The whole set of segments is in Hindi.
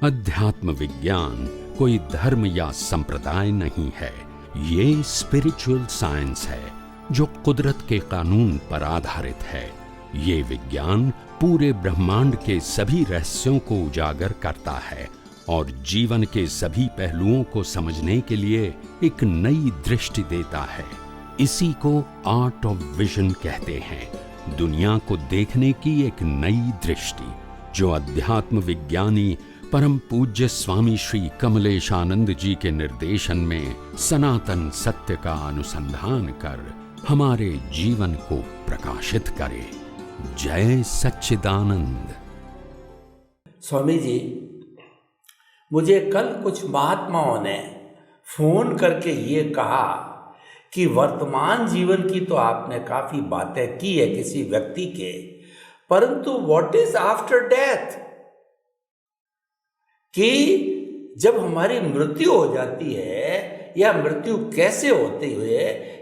अध्यात्म विज्ञान कोई धर्म या संप्रदाय नहीं है, ये स्पिरिचुअल साइंस है जो कुदरत के कानून पर आधारित है। ये विज्ञान पूरे ब्रह्मांड के सभी रहस्यों को उजागर करता है और जीवन के सभी पहलुओं को समझने के लिए एक नई दृष्टि देता है। इसी को आर्ट ऑफ विजन कहते हैं, दुनिया को देखने की एक नई दृष्टि, जो अध्यात्म विज्ञानी परम पूज्य स्वामी श्री कमलेशानंद जी के निर्देशन में सनातन सत्य का अनुसंधान कर हमारे जीवन को प्रकाशित करे। जय सच्चिदानंद। स्वामी जी, मुझे कल कुछ महात्माओं ने फोन करके ये कहा कि वर्तमान जीवन की तो आपने काफी बातें की है किसी व्यक्ति के, परंतु व्हाट इज आफ्टर डेथ, कि जब हमारी मृत्यु हो जाती है या मृत्यु कैसे होती हुए,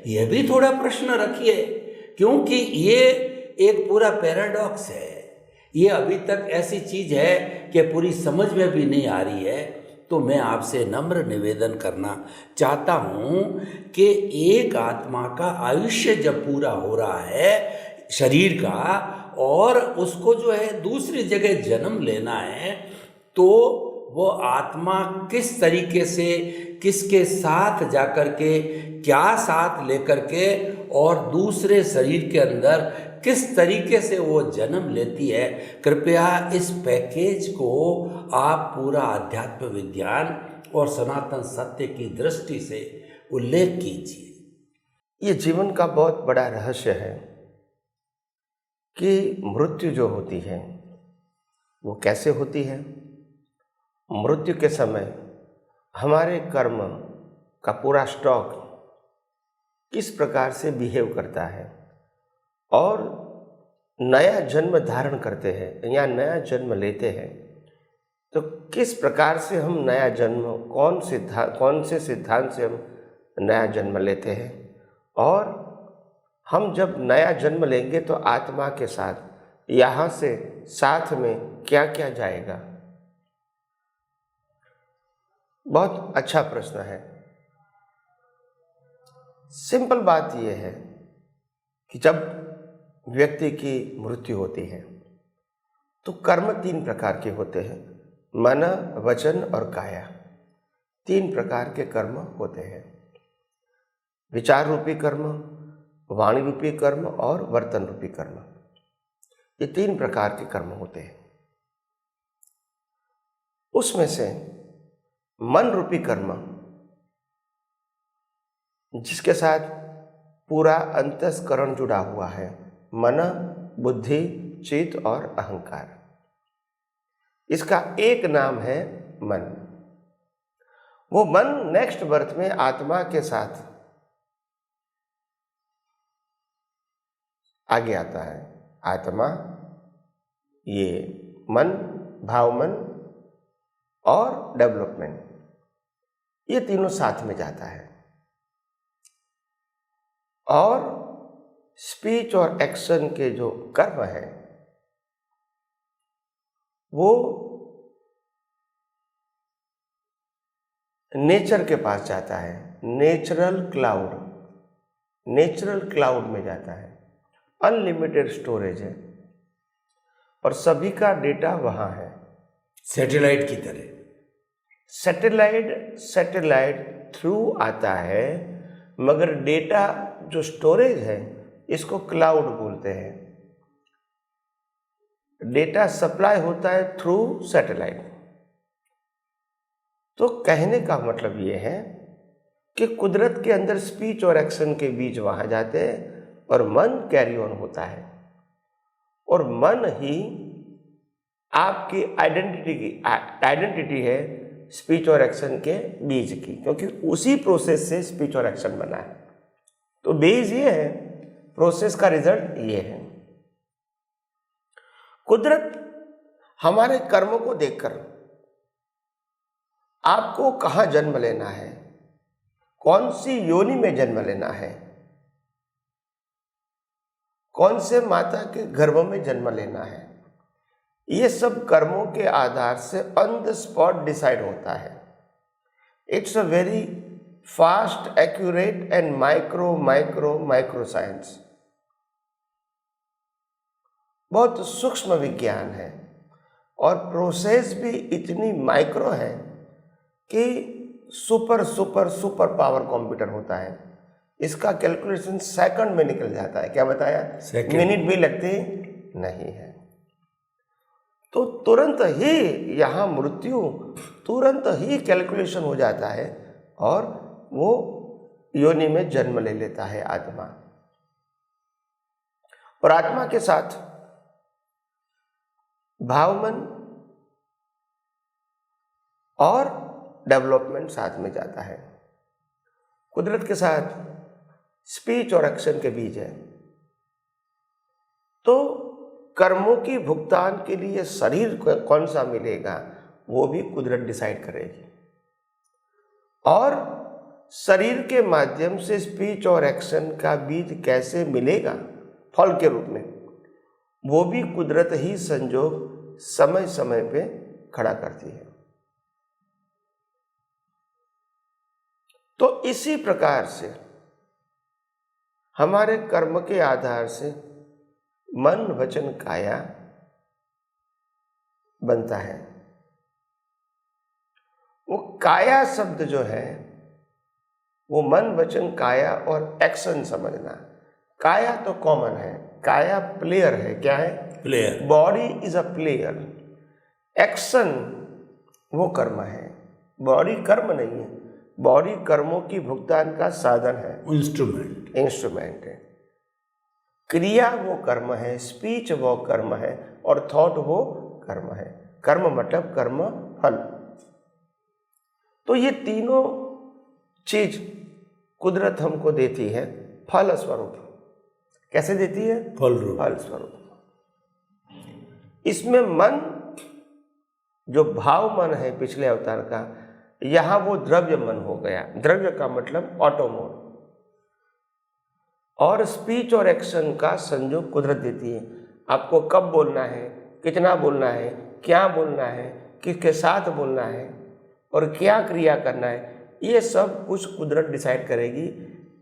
यह भी थोड़ा प्रश्न रखिए, क्योंकि ये एक पूरा पैराडॉक्स है। ये अभी तक ऐसी चीज है कि पूरी समझ में भी नहीं आ रही है। तो मैं आपसे नम्र निवेदन करना चाहता हूँ कि एक आत्मा का आयुष्य जब पूरा हो रहा है शरीर का, और उसको जो है दूसरी जगह जन्म लेना है, तो वो आत्मा किस तरीके से, किसके साथ जाकर के, क्या साथ लेकर के, और दूसरे शरीर के अंदर किस तरीके से वो जन्म लेती है, कृपया इस पैकेज को आप पूरा अध्यात्म विज्ञान और सनातन सत्य की दृष्टि से उल्लेख कीजिए। ये जीवन का बहुत बड़ा रहस्य है कि मृत्यु जो होती है वो कैसे होती है। मृत्यु के समय हमारे कर्म का पूरा स्टॉक किस प्रकार से बिहेव करता है, और नया जन्म धारण करते हैं या नया जन्म लेते हैं, तो किस प्रकार से हम नया जन्म, कौन से सिद्धांत से हम नया जन्म लेते हैं, और हम जब नया जन्म लेंगे तो आत्मा के साथ यहाँ से साथ में क्या क्या जाएगा। बहुत अच्छा प्रश्न है। सिंपल बात यह है कि जब व्यक्ति की मृत्यु होती है तो कर्म 3 प्रकार के होते हैं, मन, वचन और काया। 3 प्रकार के कर्म होते हैं, विचार रूपी कर्म, वाणी रूपी कर्म और वर्तन रूपी कर्म। ये 3 प्रकार के कर्म होते हैं। उसमें से मन रूपी कर्म, जिसके साथ पूरा अंतस्करण जुड़ा हुआ है, मन, बुद्धि, चित्त और अहंकार, इसका एक नाम है मन। वो मन नेक्स्ट बर्थ में आत्मा के साथ आगे आता है। आत्मा, ये मन, भाव मन और डेवलपमेंट, ये तीनों साथ में जाता है। और स्पीच और एक्शन के जो कर्म है वो नेचर के पास जाता है, नेचुरल क्लाउड में जाता है। अनलिमिटेड स्टोरेज है और सभी का डेटा वहाँ है, सैटेलाइट की तरह। सैटेलाइट थ्रू आता है, मगर डेटा जो स्टोरेज है इसको क्लाउड बोलते हैं। डेटा सप्लाई होता है थ्रू सैटेलाइट। तो कहने का मतलब ये है कि कुदरत के अंदर स्पीच और एक्शन के बीच वहाँ जाते हैं और मन कैरी ऑन होता है, और मन ही आपकी आइडेंटिटी है स्पीच और एक्शन के बीज की, क्योंकि उसी प्रोसेस से स्पीच और एक्शन बना है। तो बेस ये है, प्रोसेस का रिजल्ट ये है। कुदरत हमारे कर्मों को देखकर आपको कहाँ जन्म लेना है, कौन सी योनि में जन्म लेना है, कौन से माता के गर्भ में जन्म लेना है, ये सब कर्मों के आधार से ऑन द स्पॉट डिसाइड होता है। It's a very fast, accurate and micro science. बहुत सूक्ष्म विज्ञान है और प्रोसेस भी इतनी माइक्रो है कि सुपर पावर कंप्यूटर होता है। इसका कैलकुलेशन सेकंड में निकल जाता है। क्या बताया? मिनट भी लगते नहीं है। तो तुरंत ही यहाँ मृत्यु, तुरंत ही कैलकुलेशन हो जाता है और वो योनि में जन्म ले लेता है आत्मा। और आत्मा के साथ भावमन और डेवलपमेंट साथ में जाता है। कुदरत के साथ स्पीच और एक्शन के बीच है। तो कर्मों की भुगतान के लिए शरीर कौन सा मिलेगा वो भी कुदरत डिसाइड करेगी, और शरीर के माध्यम से स्पीच और एक्शन का बीज कैसे मिलेगा फल के रूप में, वो भी कुदरत ही संजोग समय समय पे खड़ा करती है। तो इसी प्रकार से हमारे कर्म के आधार से मन वचन काया बनता है। वो काया शब्द जो है वो मन वचन काया और एक्शन समझना। काया तो कॉमन है, काया प्लेयर है। क्या है? Player. Body is a player. Action वो कर्म है। बॉडी कर्म नहीं है, बॉडी कर्मों की भुगतान का साधन है, इंस्ट्रूमेंट है। क्रिया वो कर्म है, स्पीच वो कर्म है और थॉट वो कर्म है। कर्म मतलब कर्म फल। तो ये तीनों चीज कुदरत हमको देती है फल स्वरूप। कैसे देती है? फल स्वरूप। इसमें मन जो भाव मन है पिछले अवतार का, यहां वो द्रव्य मन हो गया। द्रव्य का मतलब ऑटोमोड। और स्पीच और एक्शन का संयोग कुदरत देती है। आपको कब बोलना है, कितना बोलना है, क्या बोलना है, किसके साथ बोलना है और क्या क्रिया करना है, ये सब कुछ कुदरत डिसाइड करेगी।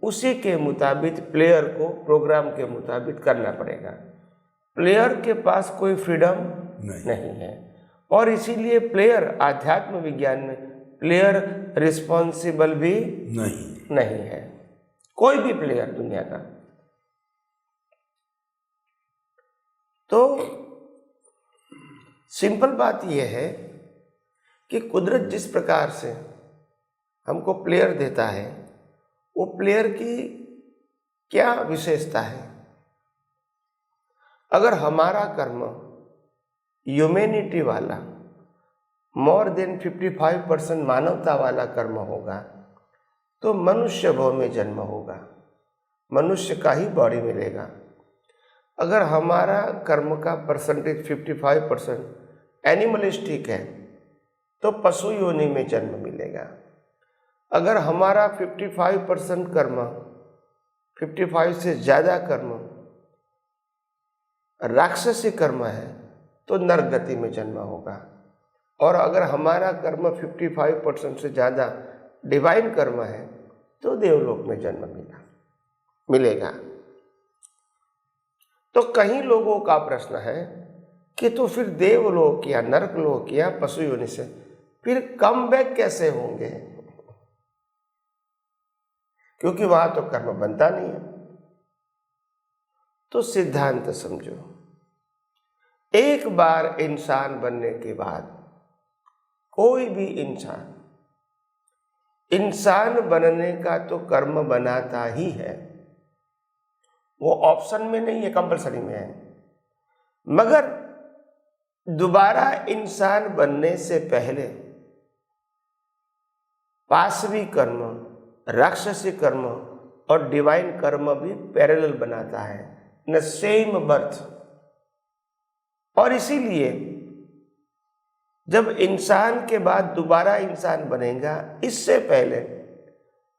उसी के मुताबिक प्लेयर को प्रोग्राम के मुताबिक करना पड़ेगा। प्लेयर के पास कोई फ्रीडम नहीं है और इसीलिए प्लेयर आध्यात्म विज्ञान में प्लेयर रिस्पॉन्सिबल भी नहीं है। कोई भी प्लेयर दुनिया का। तो सिंपल बात यह है कि कुदरत जिस प्रकार से हमको प्लेयर देता है, वो प्लेयर की क्या विशेषता है। अगर हमारा कर्म ह्यूमैनिटी वाला, मोर देन 55% मानवता वाला कर्म होगा तो मनुष्य भव में जन्म होगा, मनुष्य का ही बॉडी मिलेगा। अगर हमारा कर्म का परसेंटेज 55% एनिमलिस्टिक है तो पशु योनि में जन्म मिलेगा। अगर हमारा 55% कर्म, 55 से ज़्यादा कर्म राक्षसी कर्म है तो नरगति में जन्म होगा। और अगर हमारा कर्म 55% से ज़्यादा डिवाइन कर्म है तो देवलोक में जन्म मिलेगा। तो कई लोगों का प्रश्न है कि तो फिर देवलोक या नरकलोक या पशु योनि से फिर कम बैक कैसे होंगे, क्योंकि वहां तो कर्म बनता नहीं है। तो सिद्धांत समझो, एक बार इंसान बनने के बाद कोई भी इंसान बनने का तो कर्म बनाता ही है। वो ऑप्शन में नहीं है, कंपलसरी में है। मगर दोबारा इंसान बनने से पहले पाशवी कर्म, राक्षसी कर्म और डिवाइन कर्म भी पैरेलल बनाता है, न सेम बर्थ। और इसीलिए जब इंसान के बाद दोबारा इंसान बनेगा, इससे पहले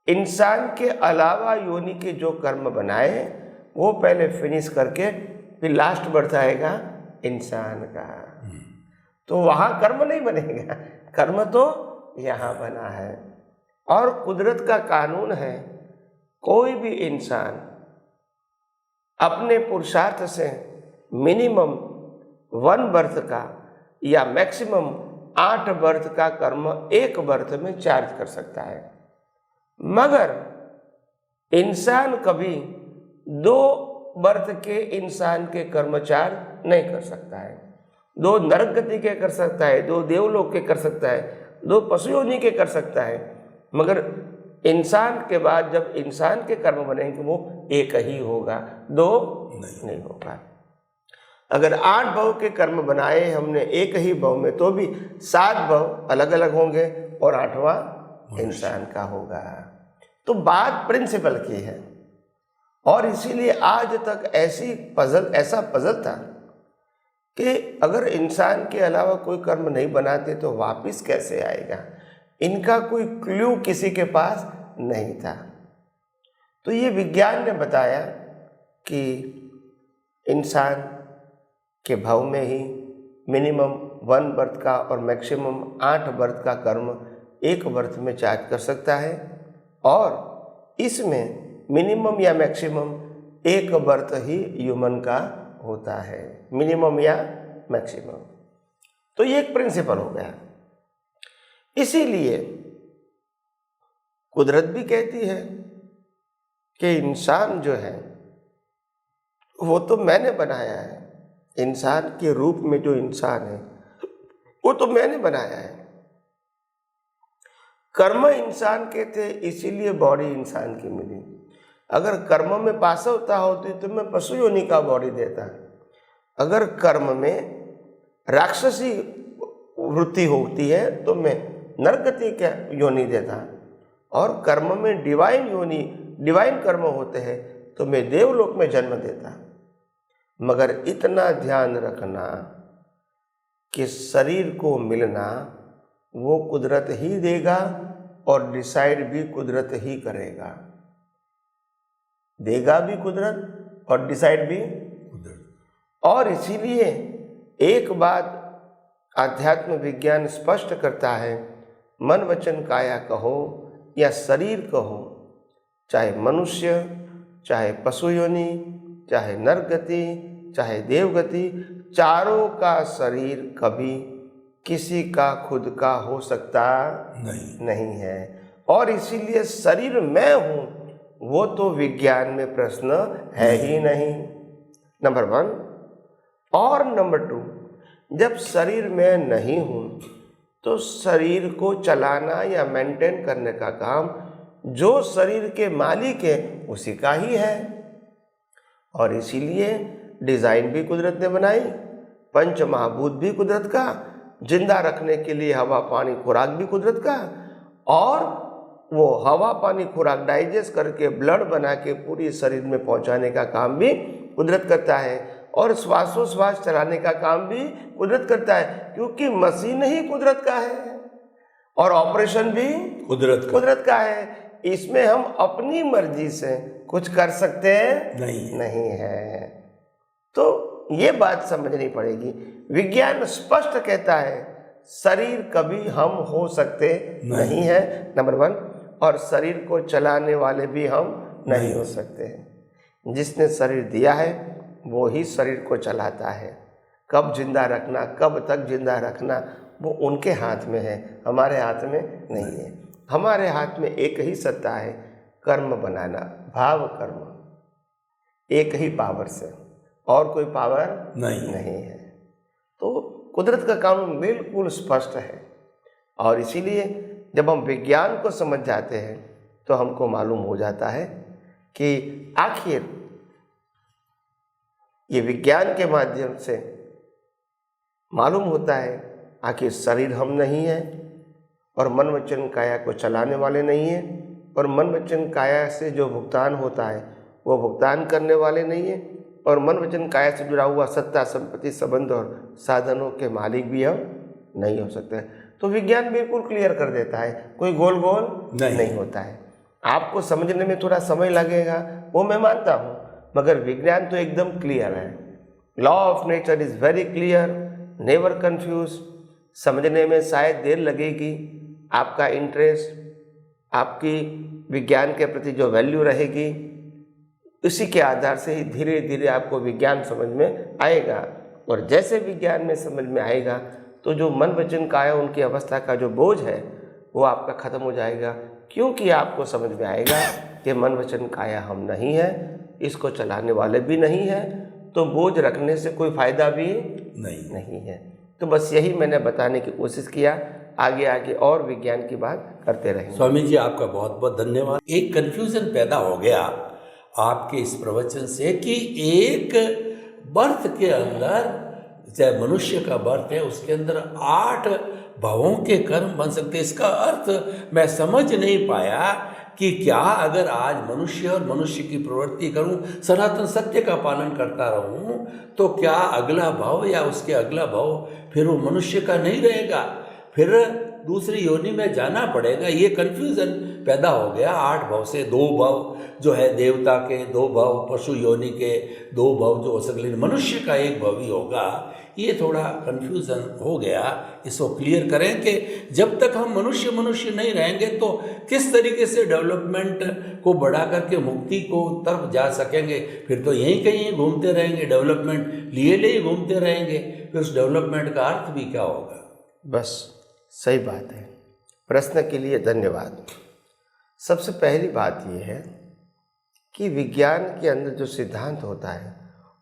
इंसान के अलावा योनि के जो कर्म बनाए वो पहले फिनिश करके फिर लास्ट बर्थ आएगा इंसान का। तो वहां कर्म नहीं बनेगा, कर्म तो यहाँ बना है। और कुदरत का कानून है, कोई भी इंसान अपने पुरुषार्थ से मिनिमम 1 बर्थ का या मैक्सिमम 8 बर्थ का कर्म एक बर्थ में चार्ज कर सकता है, मगर इंसान कभी 2 बर्थ के इंसान के कर्म चार्ज नहीं कर सकता है। 2 नरक गति के कर सकता है, 2 देवलोक के कर सकता है, 2 पशु योनि के कर सकता है, मगर इंसान के बाद जब इंसान के कर्म बनेंगे वो एक ही होगा, 2 नहीं होगा। अगर 8 भव के कर्म बनाए हमने एक ही भव में, तो भी 7 भव अलग अलग होंगे और 8वां इंसान का होगा। तो बात प्रिंसिपल की है। और इसीलिए आज तक ऐसा पजल था कि अगर इंसान के अलावा कोई कर्म नहीं बनाते तो वापिस कैसे आएगा, इनका कोई क्लू किसी के पास नहीं था। तो ये विज्ञान ने बताया कि इंसान के भव में ही मिनिमम 1 बर्थ का और मैक्सिमम 8 बर्थ का कर्म एक बर्थ में चार्ज कर सकता है, और इसमें मिनिमम या मैक्सिमम 1 बर्थ ही ह्यूमन का होता है, मिनिमम या मैक्सिमम। तो ये एक प्रिंसिपल हो गया। इसीलिए कुदरत भी कहती है कि इंसान जो है वो तो मैंने बनाया है, इंसान के रूप में जो इंसान है वो तो मैंने बनाया है। कर्म इंसान के थे, इसीलिए बॉडी इंसान की मिली। अगर कर्म में पासवता होती तो मैं पशु योनि का बॉडी देता। अगर कर्म में राक्षसी वृत्ति होती है तो मैं नरगति का योनि देता, और कर्म में डिवाइन कर्म होते हैं तो मैं देवलोक में जन्म देता। मगर इतना ध्यान रखना कि शरीर को मिलना वो कुदरत ही देगा और डिसाइड भी कुदरत ही करेगा। देगा भी कुदरत और डिसाइड भी कुदरत। और इसीलिए एक बात आध्यात्म विज्ञान स्पष्ट करता है, मन वचन काया कहो या शरीर कहो, चाहे मनुष्य, चाहे पशु योनि, चाहे नरगति, चाहे देवगति, चारों का शरीर कभी किसी का खुद का हो सकता नहीं है। और इसीलिए शरीर मैं हूं वो तो विज्ञान में प्रश्न है ही नहीं, नंबर 1। और नंबर 2, जब शरीर में नहीं हूं तो शरीर को चलाना या मेंटेन करने का काम जो शरीर के मालिक है उसी का ही है। और इसीलिए डिजाइन भी कुदरत ने बनाई, पंच महाभूत भी कुदरत का, जिंदा रखने के लिए हवा पानी खुराक भी कुदरत का, और वो हवा पानी खुराक डाइजेस्ट करके ब्लड बना के पूरी शरीर में पहुंचाने का काम भी कुदरत करता है, और श्वासोश्वास चलाने का काम भी कुदरत करता है, क्योंकि मशीन ही कुदरत का है और ऑपरेशन भी कुदरत का है। इसमें हम अपनी मर्जी से कुछ कर सकते हैं नहीं है। तो ये बात समझनी पड़ेगी। विज्ञान स्पष्ट कहता है शरीर कभी हम हो सकते नहीं है, नंबर 1, और शरीर को चलाने वाले भी हम नहीं हो सकते हैं। जिसने शरीर दिया है वो ही शरीर को चलाता है। कब जिंदा रखना, कब तक जिंदा रखना, वो उनके हाथ में है, हमारे हाथ में नहीं है। हमारे हाथ में एक ही सत्ता है, कर्म बनाना, भाव कर्म, एक ही पावर से, और कोई पावर नहीं है। तो कुदरत का कानून बिल्कुल स्पष्ट है। और इसीलिए जब हम विज्ञान को समझ जाते हैं तो हमको मालूम हो जाता है कि आखिर ये विज्ञान के माध्यम से मालूम होता है आखिर शरीर हम नहीं है, और मन वचन काया को चलाने वाले नहीं है, और मन वचन काया से जो भुगतान होता है वो भुगतान करने वाले नहीं है, और मन वचन काया से जुड़ा हुआ सत्ता संपत्ति संबंध और साधनों के मालिक भी हम नहीं हो सकते। तो विज्ञान बिल्कुल क्लियर कर देता है, कोई गोल नहीं होता है। आपको समझने में थोड़ा समय लगेगा, वो मैं मानता हूँ, मगर विज्ञान तो एकदम क्लियर है। Law of nature is very clear, never confuse. समझने में शायद देर लगेगी, आपका इंटरेस्ट, आपकी विज्ञान के प्रति जो वैल्यू रहेगी, इसी के आधार से ही धीरे धीरे आपको विज्ञान समझ में आएगा। और जैसे विज्ञान में समझ में आएगा तो जो मन वचन काया उनकी अवस्था का जो बोझ है वो आपका खत्म हो जाएगा, क्योंकि आपको समझ में आएगा कि मन वचन काया हम नहीं है, इसको चलाने वाले भी नहीं है, तो बोझ रखने से कोई फायदा भी नहीं है। तो बस यही मैंने बताने की कोशिश किया, आगे आगे और विज्ञान की बात करते रहेंगे। स्वामी जी आपका बहुत बहुत धन्यवाद। एक कंफ्यूजन पैदा हो गया आपके इस प्रवचन से कि एक बर्थ के अंदर, चाहे मनुष्य का बर्थ है, उसके अंदर 8 भावों के कर्म बन सकते हैं। इसका अर्थ मैं समझ नहीं पाया कि क्या अगर आज मनुष्य और मनुष्य की प्रवृत्ति करूं, सनातन सत्य का पालन करता रहूं, तो क्या अगला भाव या उसके अगला भाव फिर वो मनुष्य का नहीं रहेगा, फिर दूसरी योनि में जाना पड़ेगा। ये कन्फ्यूज़न पैदा हो गया। 8 भाव से 2 भाव जो है देवता के, 2 भाव पशु योनि के, 2 भाव जो हो सकते, मनुष्य का 1 भाव ही होगा। ये थोड़ा कन्फ्यूज़न हो गया, इसको क्लियर करें कि जब तक हम मनुष्य नहीं रहेंगे तो किस तरीके से डेवलपमेंट को बढ़ा करके मुक्ति को तरफ जा सकेंगे। फिर तो यहीं कहीं घूमते रहेंगे, डेवलपमेंट लिए घूमते रहेंगे, फिर उस डेवलपमेंट का अर्थ भी क्या होगा। बस सही बात है। प्रश्न के लिए धन्यवाद। सबसे पहली बात यह है कि विज्ञान के अंदर जो सिद्धांत होता है,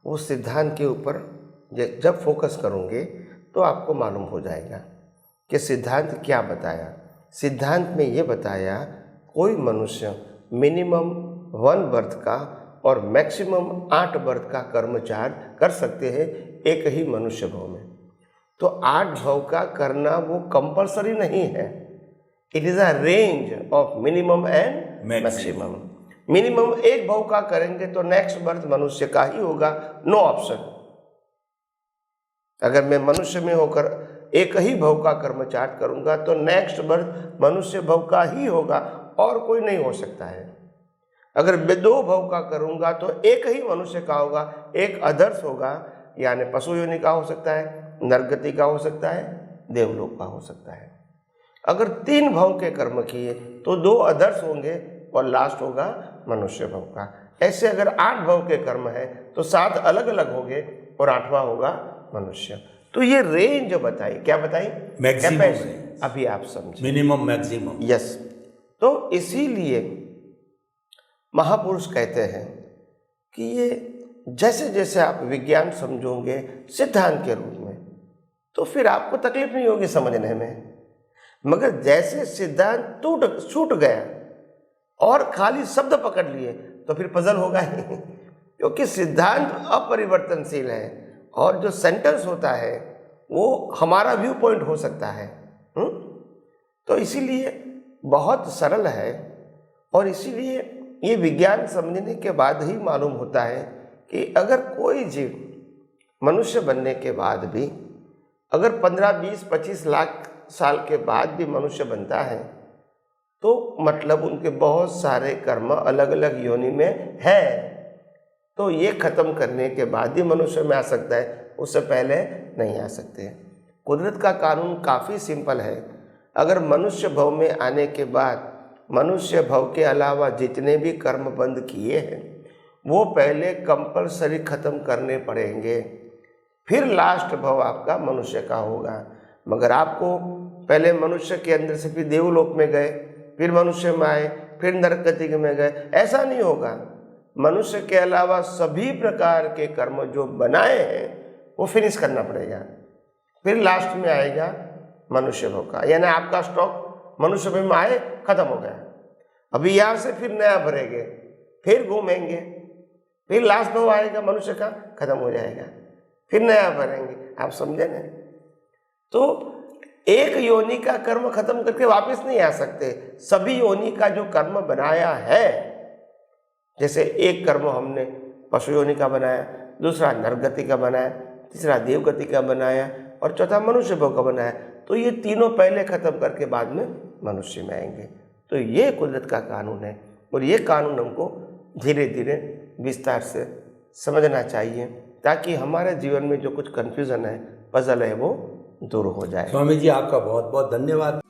वो सिद्धांत के ऊपर जब फोकस करोगे तो आपको मालूम हो जाएगा कि सिद्धांत क्या बताया। सिद्धांत में ये बताया कोई मनुष्य मिनिमम 1 बर्थ का और मैक्सिमम 8 बर्थ का कर्मचार कर सकते हैं एक ही मनुष्य भाव में। तो 8 भाव का करना वो कंपलसरी नहीं है, it is a range of minimum and maximum. Minimum 1 भाव का करेंगे तो नेक्स्ट बर्थ मनुष्य का ही होगा, नो ऑप्शन। अगर मैं मनुष्य में होकर एक ही भाव का कर्मचार करूंगा तो नेक्स्ट बर्थ मनुष्य भाव का ही होगा और कोई नहीं हो सकता है। अगर मैं 2 भाव का करूंगा तो एक ही मनुष्य का होगा, एक अदर्श होगा, यानी पशु योनि का हो सकता है, नरगति का हो सकता है, देवलोक का हो सकता है। अगर 3 भाव के कर्म किए तो 2 अदर्श होंगे और लास्ट होगा मनुष्य भाव का। ऐसे अगर 8 भाव के कर्म है तो 7 अलग अलग होंगे और 8वां होगा मनुष्य। तो ये रेंज जो बताई, क्या बताई? मैक्सिमम। अभी आप समझे, मिनिमम मैक्सिमम। यस। तो इसीलिए महापुरुष कहते हैं कि ये जैसे जैसे आप विज्ञान समझोगे सिद्धांत के रूप में तो फिर आपको तकलीफ नहीं होगी समझने में, मगर जैसे सिद्धांत छूट गया और खाली शब्द पकड़ लिए तो फिर पजल होगा ही, क्योंकि सिद्धांत अपरिवर्तनशील है और जो सेंटेंस होता है वो हमारा व्यू पॉइंट हो सकता है। तो इसीलिए बहुत सरल है और इसीलिए ये विज्ञान समझने के बाद ही मालूम होता है कि अगर कोई जीव मनुष्य बनने के बाद भी अगर 15, 20, 25 लाख साल के बाद भी मनुष्य बनता है तो मतलब उनके बहुत सारे कर्म अलग अलग योनि में है। तो ये खत्म करने के बाद ही मनुष्य में आ सकता है, उससे पहले नहीं आ सकते। कुदरत का कानून काफ़ी सिंपल है। अगर मनुष्य भव में आने के बाद मनुष्य भव के अलावा जितने भी कर्म बंद किए हैं वो पहले कंपलसरी खत्म करने पड़ेंगे, फिर लास्ट भव आपका मनुष्य का होगा। मगर आपको पहले मनुष्य के अंदर से फिर देवलोक में गए, फिर मनुष्य में आए, फिर नरकति में गए, ऐसा नहीं होगा। मनुष्य के अलावा सभी प्रकार के कर्म जो बनाए हैं वो फिनिश करना पड़ेगा, फिर लास्ट में आएगा मनुष्य भव का। यानी आपका स्टॉक मनुष्य भव में आए खत्म हो गया, अभी यहाँ से फिर नया भरेंगे, फिर घूमेंगे, फिर लास्ट भव आएगा मनुष्य का, खत्म हो जाएगा, फिर नया भरेंगे। आप समझे ना? तो एक योनि का कर्म खत्म करके वापस नहीं आ सकते। सभी योनि का जो कर्म बनाया है, जैसे एक कर्म हमने पशु योनि का बनाया, दूसरा नरगति का बनाया, तीसरा देवगति का बनाया और चौथा मनुष्य भव का बनाया, तो ये तीनों पहले खत्म करके बाद में मनुष्य में आएंगे। तो ये कुदरत का कानून है और ये कानून हमको धीरे धीरे विस्तार से समझना चाहिए ताकि हमारे जीवन में जो कुछ कन्फ्यूज़न है, पजल है, वो दूर हो जाए। स्वामी जी आपका बहुत बहुत धन्यवाद।